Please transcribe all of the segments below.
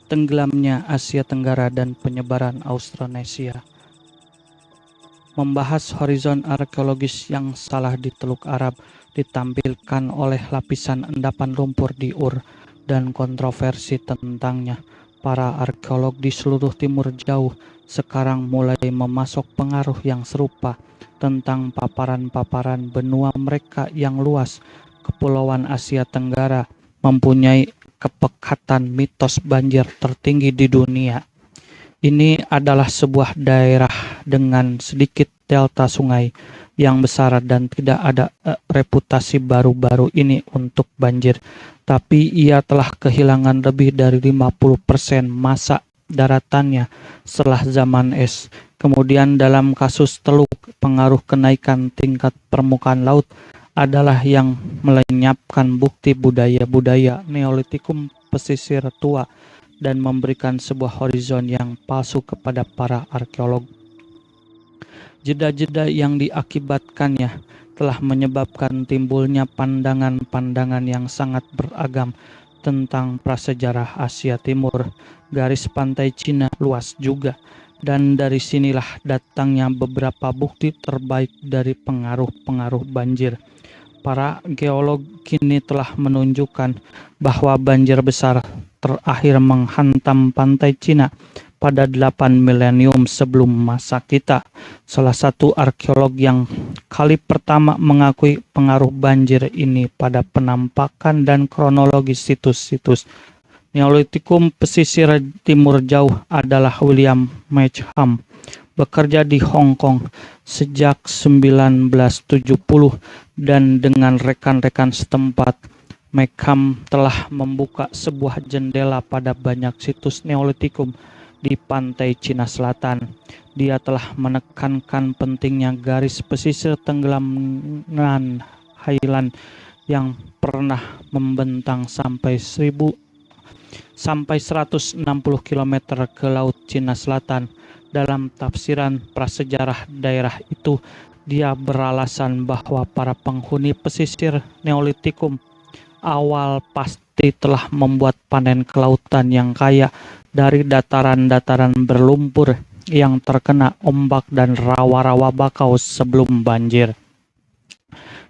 tenggelamnya Asia Tenggara dan penyebaran Austronesia. Membahas horizon arkeologis yang salah di Teluk Arab ditampilkan oleh lapisan endapan lumpur di Ur dan kontroversi tentangnya. Para arkeolog di seluruh Timur Jauh sekarang mulai memasok pengaruh yang serupa tentang paparan-paparan benua mereka yang luas. Kepulauan Asia Tenggara mempunyai kepekatan mitos banjir tertinggi di dunia. Ini adalah sebuah daerah dengan sedikit delta sungai yang besar dan tidak ada reputasi baru-baru ini untuk banjir. Tapi ia telah kehilangan lebih dari 50% massa daratannya setelah zaman es. Kemudian dalam kasus Teluk, pengaruh kenaikan tingkat permukaan laut adalah yang melenyapkan bukti budaya-budaya Neolitikum pesisir tua dan memberikan sebuah horizon yang palsu kepada para arkeolog. Jeda-jeda yang diakibatkannya telah menyebabkan timbulnya pandangan-pandangan yang sangat beragam tentang prasejarah Asia Timur. Garis pantai Cina luas juga, dan dari sinilah datangnya beberapa bukti terbaik dari pengaruh-pengaruh banjir. Para geolog kini telah menunjukkan bahwa banjir besar terakhir menghantam pantai Cina pada 8 milenium sebelum masa kita. Salah satu arkeolog yang kali pertama mengakui pengaruh banjir ini pada penampakan dan kronologi situs-situs Neolitikum pesisir Timur Jauh adalah William Meacham. Bekerja di Hong Kong sejak 1970 dan dengan rekan-rekan setempat, Meacham telah membuka sebuah jendela pada banyak situs Neolitikum di pantai Cina Selatan. Dia telah menekankan pentingnya garis pesisir tenggelamnan Highland yang pernah membentang sampai 160 km ke Laut Cina Selatan. Dalam tafsiran prasejarah daerah itu, dia beralasan bahwa para penghuni pesisir Neolitikum awal pasti telah membuat panen kelautan yang kaya dari dataran-dataran berlumpur yang terkena ombak dan rawa-rawa bakau sebelum banjir.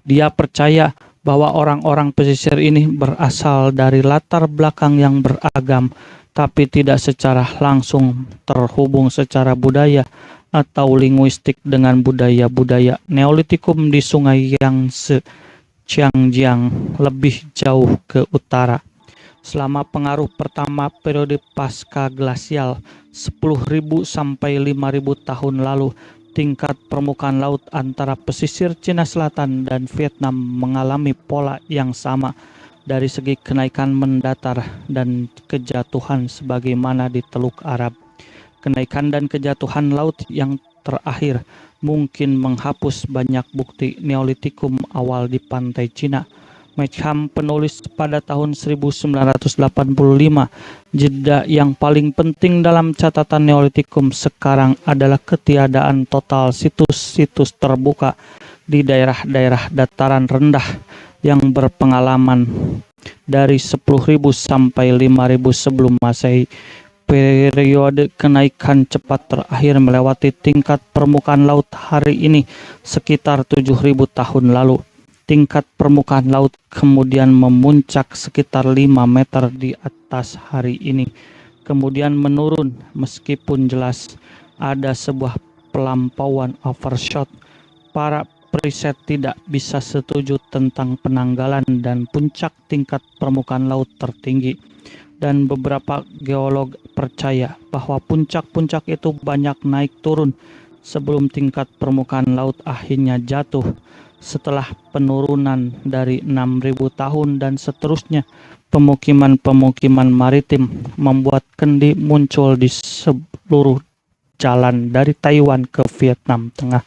Dia percaya bahwa orang-orang pesisir ini berasal dari latar belakang yang beragam, tapi tidak secara langsung terhubung secara budaya atau linguistik dengan budaya-budaya Neolitikum di Sungai Yangtze, Xinjiang, lebih jauh ke utara. Selama pengaruh pertama periode pasca glasial 10.000 sampai 5.000 tahun lalu, tingkat permukaan laut antara pesisir Cina Selatan dan Vietnam mengalami pola yang sama dari segi kenaikan mendatar dan kejatuhan sebagaimana di Teluk Arab. Kenaikan dan kejatuhan laut yang terakhir mungkin menghapus banyak bukti Neolitikum awal di pantai Cina. Meacham penulis pada tahun 1985, jeda yang paling penting dalam catatan Neolitikum sekarang adalah ketiadaan total situs-situs terbuka di daerah-daerah dataran rendah yang berpengalaman dari 10.000 sampai 5.000 sebelum Masehi. Periode kenaikan cepat terakhir melewati tingkat permukaan laut hari ini sekitar 7.000 tahun lalu. Tingkat permukaan laut kemudian memuncak sekitar 5 meter di atas hari ini, kemudian menurun meskipun jelas ada sebuah pelampauan overshot. Para periset tidak bisa setuju tentang penanggalan dan puncak tingkat permukaan laut tertinggi, dan beberapa geolog percaya bahwa puncak-puncak itu banyak naik turun sebelum tingkat permukaan laut akhirnya jatuh. Setelah penurunan dari 6.000 tahun dan seterusnya, pemukiman-pemukiman maritim membuat kendi muncul di seluruh jalan dari Taiwan ke Vietnam Tengah.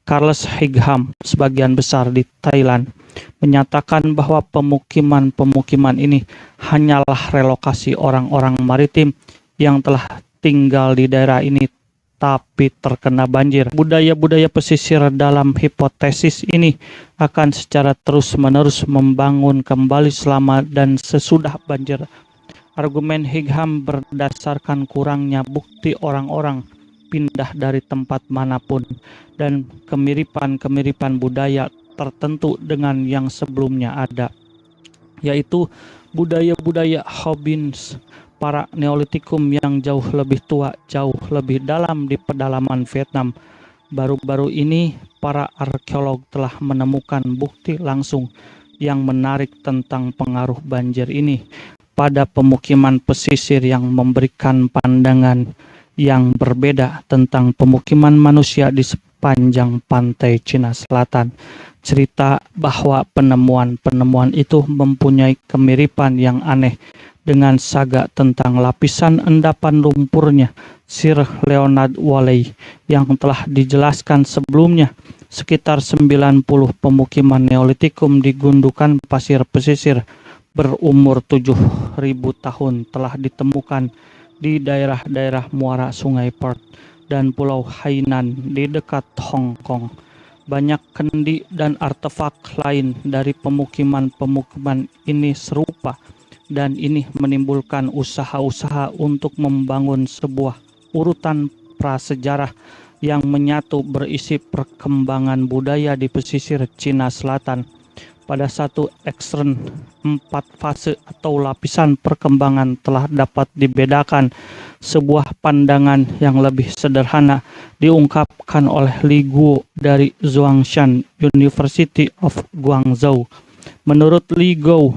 Charles Higham, sebagian besar di Thailand, menyatakan bahwa pemukiman-pemukiman ini hanyalah relokasi orang-orang maritim yang telah tinggal di daerah ini tapi terkena banjir. Budaya-budaya pesisir dalam hipotesis ini akan secara terus-menerus membangun kembali selama dan sesudah banjir Argumen Higham berdasarkan kurangnya bukti orang-orang pindah dari tempat manapun dan kemiripan-kemiripan budaya tertentu dengan yang sebelumnya ada, yaitu budaya-budaya Hobbins, para Neolitikum yang jauh lebih tua, jauh lebih dalam di pedalaman Vietnam. Baru-baru ini, para arkeolog telah menemukan bukti langsung yang menarik tentang pengaruh banjir ini pada pemukiman pesisir yang memberikan pandangan yang berbeda tentang pemukiman manusia di sepanjang pantai Cina Selatan. Cerita bahwa penemuan-penemuan itu mempunyai kemiripan yang aneh dengan saga tentang lapisan endapan lumpurnya Sir Leonard Woolley yang telah dijelaskan sebelumnya. Sekitar 90 pemukiman Neolitikum di gundukan pasir pesisir berumur 7.000 tahun telah ditemukan di daerah-daerah muara Sungai Perth dan Pulau Hainan di dekat Hong Kong. Banyak kendi dan artefak lain dari pemukiman-pemukiman ini serupa, dan ini menimbulkan usaha-usaha untuk membangun sebuah urutan prasejarah yang menyatu berisi perkembangan budaya di pesisir Cina Selatan. Pada satu ekstern, 4 fase atau lapisan perkembangan telah dapat dibedakan. Sebuah pandangan yang lebih sederhana diungkapkan oleh Li Guo dari Zhongshan University of Guangzhou. Menurut Li Guo,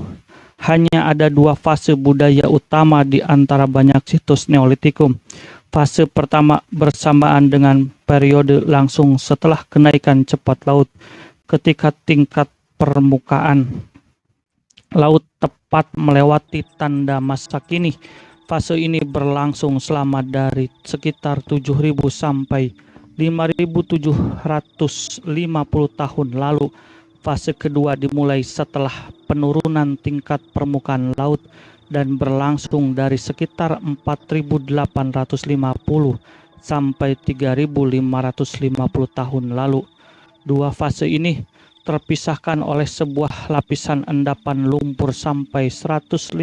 hanya ada 2 fase budaya utama di antara banyak situs Neolitikum. Fase pertama bersamaan dengan periode langsung setelah kenaikan cepat laut, ketika tingkat permukaan laut tepat melewati tanda masa kini. Fase ini berlangsung selama dari sekitar 7.000 sampai 5.750 tahun lalu. Fase kedua dimulai setelah penurunan tingkat permukaan laut dan berlangsung dari sekitar 4.850 sampai 3.550 tahun lalu. 2 fase ini terpisahkan oleh sebuah lapisan endapan lumpur sampai 150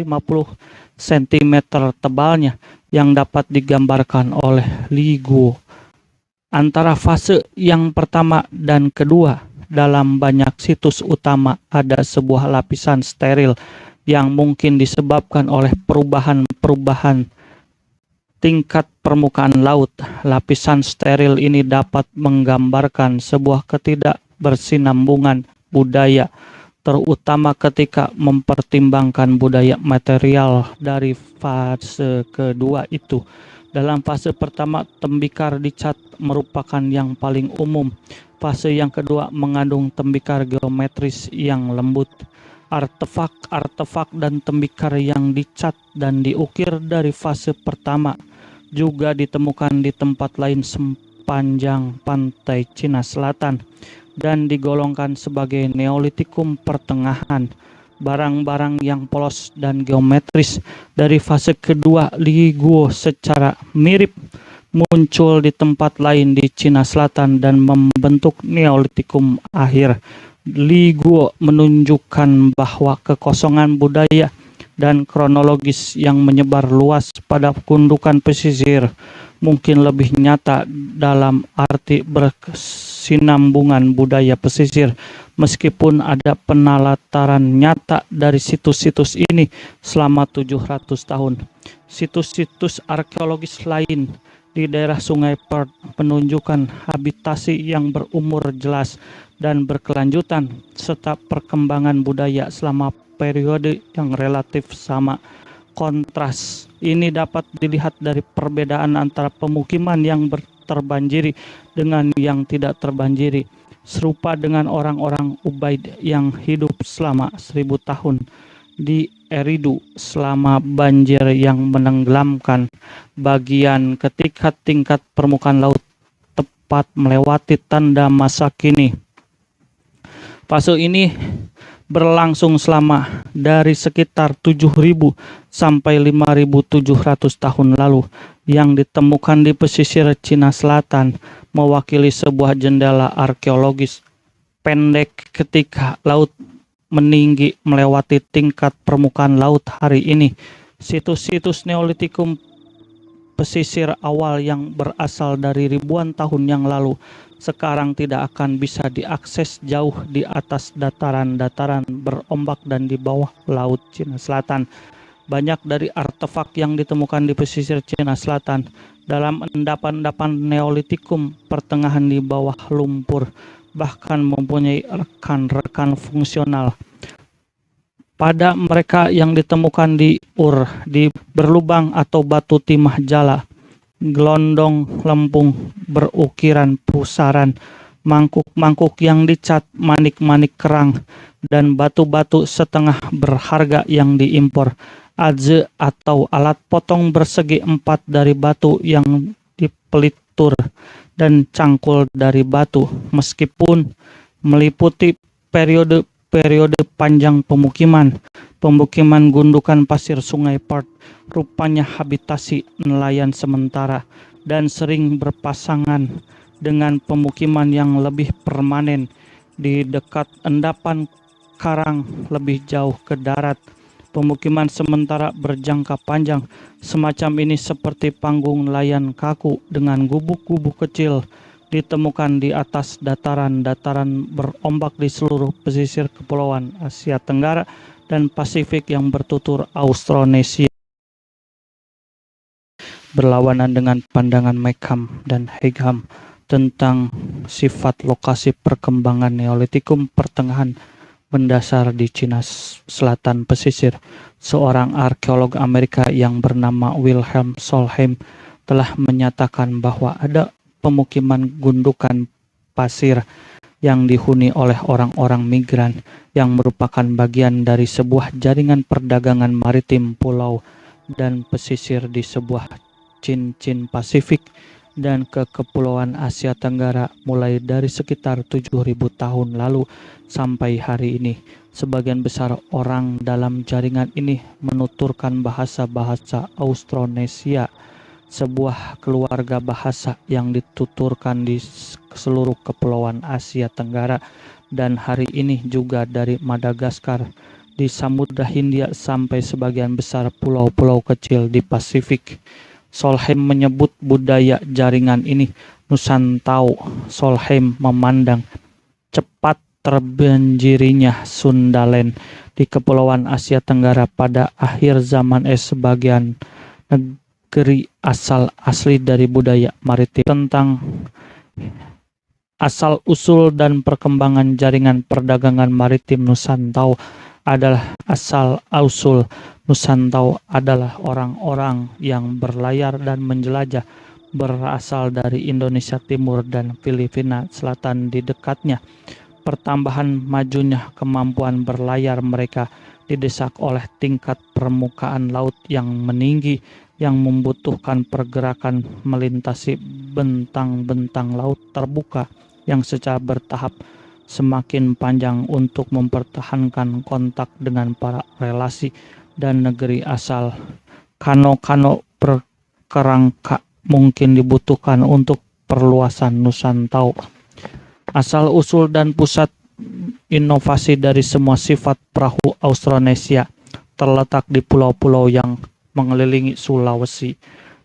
cm tebalnya yang dapat digambarkan oleh Li Guo. Antara fase yang pertama dan kedua, dalam banyak situs utama ada sebuah lapisan steril yang mungkin disebabkan oleh perubahan-perubahan tingkat permukaan laut. Lapisan steril ini dapat menggambarkan sebuah ketidakbersinambungan budaya, terutama ketika mempertimbangkan budaya material dari fase kedua itu. Dalam fase pertama, tembikar dicat merupakan yang paling umum. Fase yang kedua mengandung tembikar geometris yang lembut. Artefak-artefak dan tembikar yang dicat dan diukir dari fase pertama juga ditemukan di tempat lain sepanjang pantai Cina Selatan dan digolongkan sebagai Neolitikum pertengahan. Barang-barang yang polos dan geometris dari fase kedua Li Guo secara mirip muncul di tempat lain di Cina Selatan dan membentuk Neolitikum akhir. Li Guo menunjukkan bahwa kekosongan budaya dan kronologis yang menyebar luas pada gundukan pesisir mungkin lebih nyata dalam arti berkesinambungan budaya pesisir, meskipun ada penelataran nyata dari situs-situs ini selama 700 tahun. Situs-situs arkeologis lain di daerah Sungai Perth menunjukkan habitasi yang berumur jelas dan berkelanjutan serta perkembangan budaya selama periode yang relatif sama. Kontras ini dapat dilihat dari perbedaan antara pemukiman yang terbanjiri dengan yang tidak terbanjiri, serupa dengan orang-orang Ubaid yang hidup selama 1000 tahun di Eridu selama banjir yang menenggelamkan bagian ketika tingkat permukaan laut tepat melewati tanda masa kini. Fase ini berlangsung selama dari sekitar 7.000 sampai 5.700 tahun lalu, yang ditemukan di pesisir Cina Selatan mewakili sebuah jendela arkeologis pendek ketika laut meninggi melewati tingkat permukaan laut hari ini. Situs-situs Neolitikum pesisir awal yang berasal dari ribuan tahun yang lalu sekarang tidak akan bisa diakses jauh di atas dataran-dataran berombak dan di bawah Laut Cina Selatan. Banyak dari artefak yang ditemukan di pesisir Cina Selatan dalam endapan-endapan Neolitikum pertengahan di bawah lumpur bahkan mempunyai rekan-rekan fungsional. Pada mereka yang ditemukan di di berlubang atau batu timah jala, gelondong lempung berukiran pusaran, mangkuk-mangkuk yang dicat manik-manik kerang, dan batu-batu setengah berharga yang diimpor, adze atau alat potong persegi 4 dari batu yang dipelitur, dan cangkul dari batu, meskipun meliputi periode panjang pemukiman gundukan pasir Sungai Perth, rupanya habitasi nelayan sementara dan sering berpasangan dengan pemukiman yang lebih permanen di dekat endapan karang lebih jauh ke darat. Pemukiman sementara berjangka panjang semacam ini seperti panggung nelayan kaku dengan gubuk-gubuk kecil ditemukan di atas dataran-dataran berombak di seluruh pesisir kepulauan Asia Tenggara dan Pasifik yang bertutur Austronesia. Berlawanan dengan pandangan Meckham dan Higham tentang sifat lokasi perkembangan Neolitikum pertengahan mendasar di Cina Selatan pesisir, seorang arkeolog Amerika yang bernama Wilhelm Solheim telah menyatakan bahwa ada pemukiman gundukan pasir yang dihuni oleh orang-orang migran yang merupakan bagian dari sebuah jaringan perdagangan maritim pulau dan pesisir di sebuah cincin Pasifik dan ke Kepulauan Asia Tenggara mulai dari sekitar 7.000 tahun lalu sampai hari ini. Sebagian besar orang dalam jaringan ini menuturkan bahasa-bahasa Austronesia, sebuah keluarga bahasa yang dituturkan di seluruh Kepulauan Asia Tenggara dan hari ini juga dari Madagaskar di Samudra Hindia sampai sebagian besar pulau-pulau kecil di Pasifik. Solheim menyebut budaya jaringan ini Nusantau. Solheim memandang cepat terbanjirinya Sundaland di Kepulauan Asia Tenggara pada akhir zaman es sebagian negeri asal-asli dari budaya maritim. Tentang asal-usul dan perkembangan jaringan perdagangan maritim Nusantau adalah asal-usul Nusantau adalah orang-orang yang berlayar dan menjelajah berasal dari Indonesia Timur dan Filipina Selatan di dekatnya. Pertambahan majunya kemampuan berlayar mereka didesak oleh tingkat permukaan laut yang meninggi yang membutuhkan pergerakan melintasi bentang-bentang laut terbuka yang secara bertahap semakin panjang untuk mempertahankan kontak dengan para relasi dan negeri asal. Kano-kano berkerangka mungkin dibutuhkan untuk perluasan Nusantau. Asal-usul dan pusat inovasi dari semua sifat perahu Austronesia terletak di pulau-pulau yang mengelilingi Sulawesi.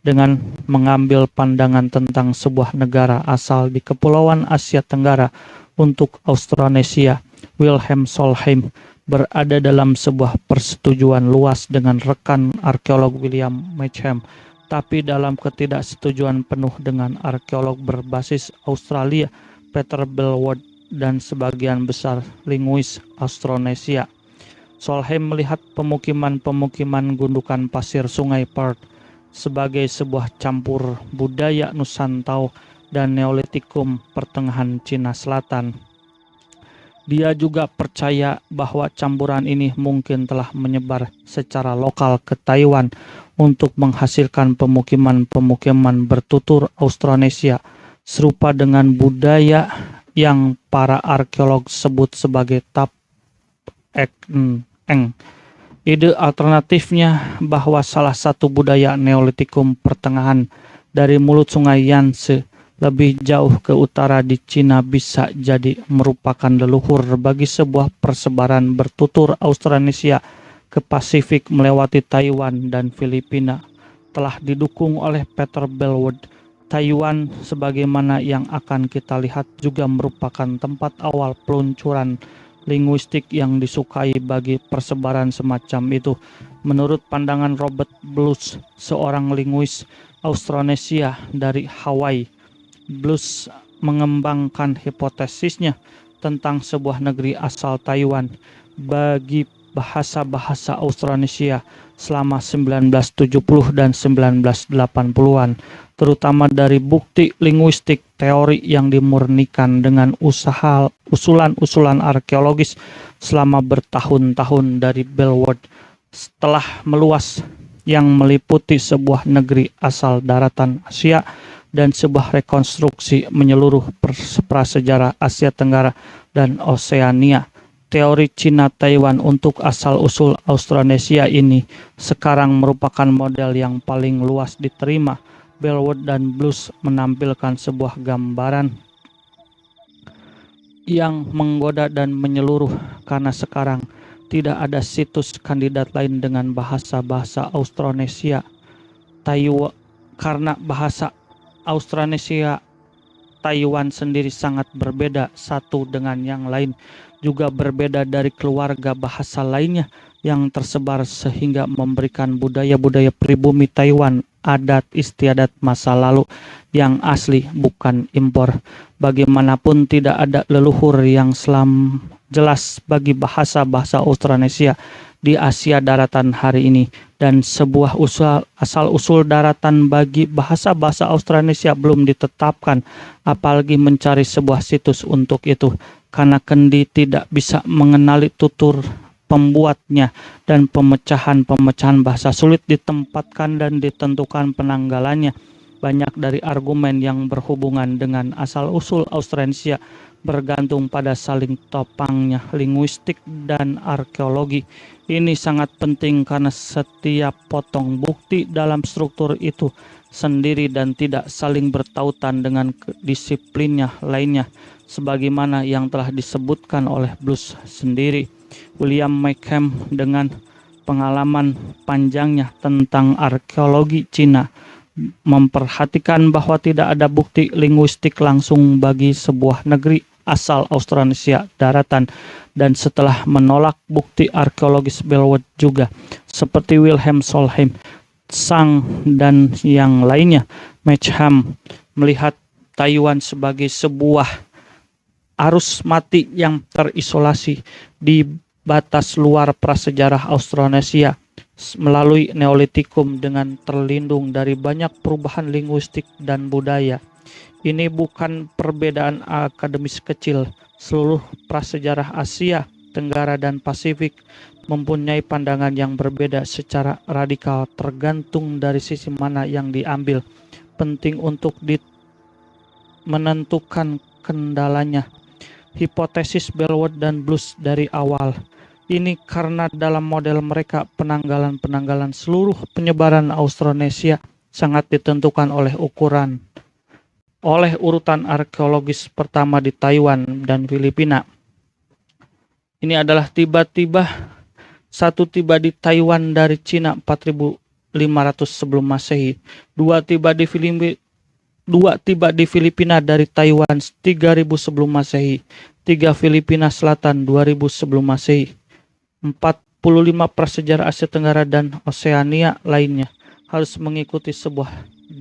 Dengan mengambil pandangan tentang sebuah negara asal di Kepulauan Asia Tenggara untuk Austronesia, Wilhelm Solheim berada dalam sebuah persetujuan luas dengan rekan arkeolog William Meckham, tapi dalam ketidaksetujuan penuh dengan arkeolog berbasis Australia Peter Bellwood dan sebagian besar linguis Austronesia. Solheim melihat pemukiman-pemukiman gundukan pasir Sungai Perth sebagai sebuah campur budaya Nusantau dan Neolitikum pertengahan Cina Selatan. Dia juga percaya bahwa campuran ini mungkin telah menyebar secara lokal ke Taiwan untuk menghasilkan pemukiman-pemukiman bertutur Austronesia serupa dengan budaya yang para arkeolog sebut sebagai Tap Eng. Ide alternatifnya bahwa salah satu budaya Neolitikum pertengahan dari mulut sungai Yangtze lebih jauh ke utara di Cina bisa jadi merupakan leluhur bagi sebuah persebaran bertutur Austronesia ke Pasifik melewati Taiwan dan Filipina telah didukung oleh Peter Bellwood. Taiwan, sebagaimana yang akan kita lihat, juga merupakan tempat awal peluncuran linguistik yang disukai bagi persebaran semacam itu. Menurut pandangan Robert Blues, seorang linguis Austronesia dari Hawaii, Blues mengembangkan hipotesisnya tentang sebuah negeri asal Taiwan bagi bahasa-bahasa Austronesia selama 1970 dan 1980-an, terutama dari bukti linguistik teori yang dimurnikan dengan usulan-usulan arkeologis selama bertahun-tahun dari Bellwood setelah meluas yang meliputi sebuah negeri asal daratan Asia dan sebuah rekonstruksi menyeluruh prasejarah Asia Tenggara dan Oseania. Teori Cina Taiwan untuk asal-usul Austronesia ini sekarang merupakan model yang paling luas diterima. Bellwood dan Blues menampilkan sebuah gambaran yang menggoda dan menyeluruh karena sekarang tidak ada situs kandidat lain dengan bahasa-bahasa Austronesia Taiwan, karena bahasa Austronesia Taiwan sendiri sangat berbeda satu dengan yang lain, juga berbeda dari keluarga bahasa lainnya yang tersebar sehingga memberikan budaya-budaya pribumi Taiwan adat istiadat masa lalu yang asli bukan impor. Bagaimanapun tidak ada leluhur yang jelas bagi bahasa-bahasa Austronesia di Asia daratan hari ini, dan sebuah asal-usul daratan bagi bahasa-bahasa Austronesia belum ditetapkan, apalagi mencari sebuah situs untuk itu, karena Kendi tidak bisa mengenali tutur pembuatnya dan pemecahan-pemecahan bahasa sulit ditempatkan dan ditentukan penanggalannya. Banyak dari argumen yang berhubungan dengan asal-usul Austronesia bergantung pada saling topangnya linguistik dan arkeologi. Ini sangat penting karena setiap potong bukti dalam struktur itu sendiri dan tidak saling bertautan dengan disiplinnya lainnya, sebagaimana yang telah disebutkan oleh Blues sendiri. William McCam dengan pengalaman panjangnya tentang arkeologi Cina memperhatikan bahwa tidak ada bukti linguistik langsung bagi sebuah negeri asal Austronesia daratan, dan setelah menolak bukti arkeologis Bellwood juga, seperti Wilhelm Solheim, Sang dan yang lainnya, Mecham melihat Taiwan sebagai sebuah arus mati yang terisolasi di batas luar prasejarah Austronesia melalui Neolitikum dengan terlindung dari banyak perubahan linguistik dan budaya. Ini bukan perbedaan akademis kecil. Seluruh prasejarah Asia Tenggara dan Pasifik mempunyai pandangan yang berbeda secara radikal tergantung dari sisi mana yang diambil. Penting untuk menentukan kendalanya. Hipotesis Bellwood dan Blues dari awal. Ini karena dalam model mereka penanggalan seluruh penyebaran Austronesia sangat ditentukan oleh urutan arkeologis pertama di Taiwan dan Filipina. Ini adalah satu tiba di Taiwan dari Cina 4500 sebelum Masehi, dua tiba di Filipina dari Taiwan 3000 sebelum Masehi, 3 Filipina Selatan 2000 sebelum Masehi, 45 prasejarah Asia Tenggara dan Oseania lainnya harus mengikuti sebuah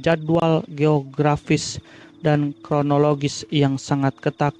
jadwal geografis dan kronologis yang sangat ketat,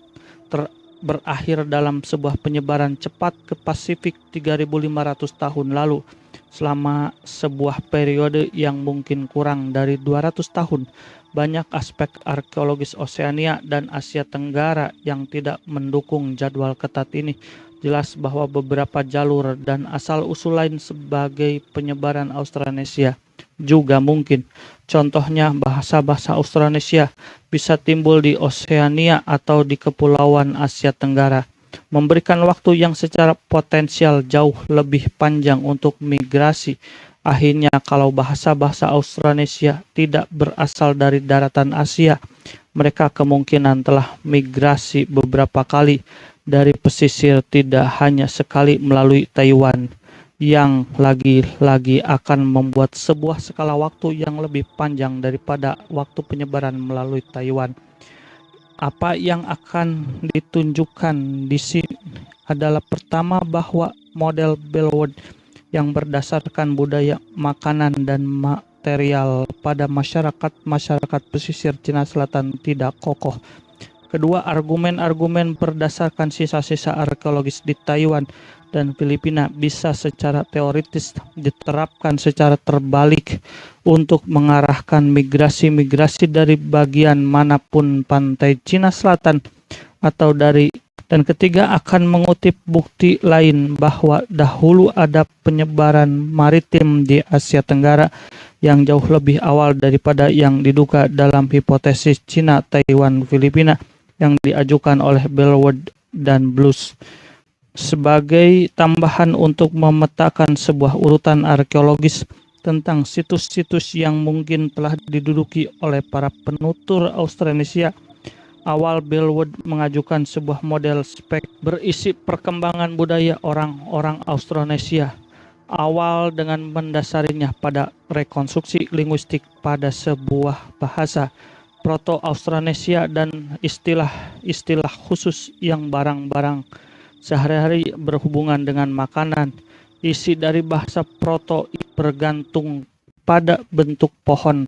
berakhir dalam sebuah penyebaran cepat ke Pasifik 3500 tahun lalu. Selama sebuah periode yang mungkin kurang dari 200 tahun, banyak aspek arkeologis Oseania dan Asia Tenggara yang tidak mendukung jadwal ketat ini. Jelas bahwa beberapa jalur dan asal-usul lain sebagai penyebaran Austronesia juga mungkin. Contohnya, bahasa-bahasa Austronesia bisa timbul di Oseania atau di Kepulauan Asia Tenggara, memberikan waktu yang secara potensial jauh lebih panjang untuk migrasi. Akhirnya, kalau bahasa-bahasa Austronesia tidak berasal dari daratan Asia, mereka kemungkinan telah migrasi beberapa kali dari pesisir, tidak hanya sekali melalui Taiwan. yang lagi-lagi akan membuat sebuah skala waktu yang lebih panjang daripada waktu penyebaran melalui Taiwan. Apa yang akan ditunjukkan di sini adalah pertama bahwa model Bellwether yang berdasarkan budaya makanan dan material pada masyarakat pesisir Cina Selatan tidak kokoh. Kedua, argumen-argumen berdasarkan sisa-sisa arkeologis di Taiwan dan Filipina bisa secara teoritis diterapkan secara terbalik untuk mengarahkan migrasi-migrasi dari bagian manapun pantai Cina Selatan atau dari. Dan ketiga, akan mengutip bukti lain bahwa dahulu ada penyebaran maritim di Asia Tenggara yang jauh lebih awal daripada yang diduga dalam hipotesis Cina, Taiwan, Filipina yang diajukan oleh Bellwether dan Blues. Sebagai tambahan untuk memetakan sebuah urutan arkeologis tentang situs-situs yang mungkin telah diduduki oleh para penutur Austronesia, awal Bellwether mengajukan sebuah model spek berisi perkembangan budaya orang-orang Austronesia awal dengan mendasarinya pada rekonstruksi linguistik pada sebuah bahasa Proto-Austronesia dan istilah-istilah khusus yang barang-barang sehari-hari berhubungan dengan makanan. Isi dari bahasa Proto bergantung pada bentuk pohon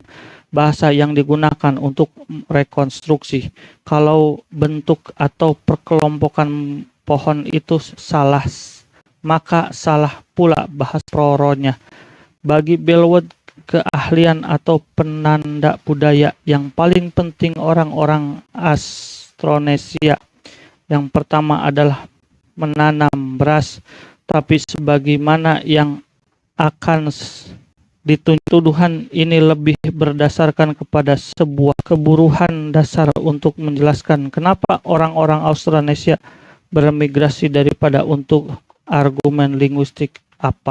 bahasa yang digunakan untuk rekonstruksi. Kalau bentuk atau perkelompokan pohon itu salah, maka salah pula bahasa Proronya. Bagi Bellwether, keahlian atau penanda budaya yang paling penting orang-orang Austronesia yang pertama adalah menanam beras, tapi sebagaimana yang akan dituduhan ini lebih berdasarkan kepada sebuah keburuhan dasar untuk menjelaskan kenapa orang-orang Austronesia bermigrasi daripada untuk argumen linguistik apa